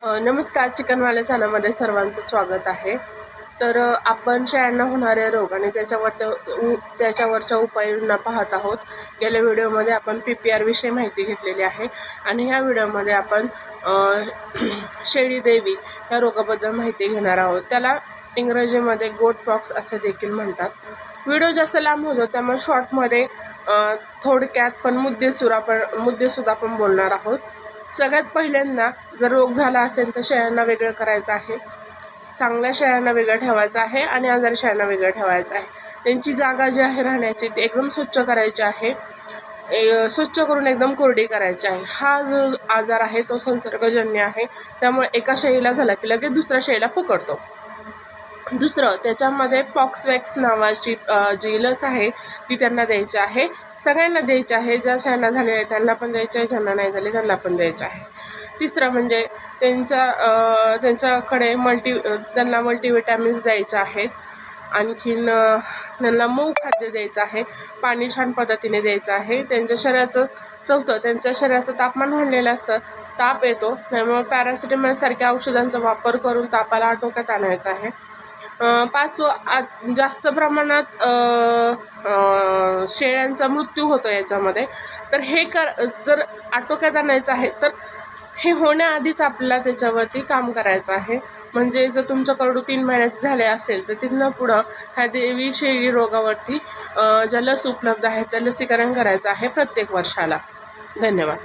नमस्कार, चिकनवाल्या चॅनलमध्ये सर्वांचं स्वागत आहे। तर आपण शेळ्यांना होणारे रोग आणि त्याच्यावरच्या उपाययोजना पाहत आहोत। गेल्या व्हिडिओमध्ये आपण PPR विषयी माहिती घेतलेली आहे आणि ह्या व्हिडिओमध्ये आपण शेळी देवी या रोगाबद्दल माहिती घेणार आहोत। त्याला इंग्रजीमध्ये गोट पॉक्स असे देखील म्हणतात। व्हिडिओ जास्त लांब होतो त्यामुळे शॉर्टमध्ये थोडक्यात पण मुद्देसुद्धा आपण बोलणार आहोत। सगळ्यात पहिल्यांदा जर रोग झाला असेल तर शेळ्यांना वेगळं करायचं आहे, चांगल्या शेळ्यांना वेगळं ठेवायचं आहे आणि आजारी शेळ्यांना वेगळं ठेवायचं आहे। त्यांची जागा जी आहे राहण्याची ती एकदम स्वच्छ करायची आहे, स्वच्छ करून एकदम कोरडी करायची आहे। हा जो आजार आहे तो संसर्गजन्य आहे, त्यामुळे एका शेळीला झाला की लगेच दुसऱ्या शेळीला पकडतो। दुसरं, त्याच्यामध्ये पॉक्सवॅक्स नावाची जी लस आहे ती त्यांना द्यायची आहे, सगळ्यांना द्यायची आहे। ज्या शेळ्यांना झाले आहे त्यांना पण द्यायची आहे, ज्यांना नाही झाले त्यांना पण द्यायचं आहे। तिसरं म्हणजे त्यांच्याकडे त्यांना मल्टीविटॅमिन्स द्यायचे आहेत। आणखीन त्यांना मऊ खाद्य द्यायचं आहे, पाणी छान पद्धतीने द्यायचं आहे। त्यांच्या शरीराचं तापमान वाढलेलं असतं, ताप येतो, त्यामुळे पॅरासिटामॉल सारख्या औषधांचा वापर करून तापाला आटोक्यात आणायचं आहे। पाचवं, जास्त प्रमाणात शेळ्यांचा मृत्यू होतो याच्यामध्ये, तर जर आटोक्यात आणायचं आहे तर हे होण्याआधीच आपल्याला त्याच्यावरती काम करायचं आहे। म्हणजे जर तुमचं करडू 3 महिन्यात झाले असेल तर तिथनं पुढं ह्या देवी शेळी रोगावरती ज्या लस उपलब्ध आहे त्या लसीकरण करायचं आहे प्रत्येक वर्षाला। धन्यवाद।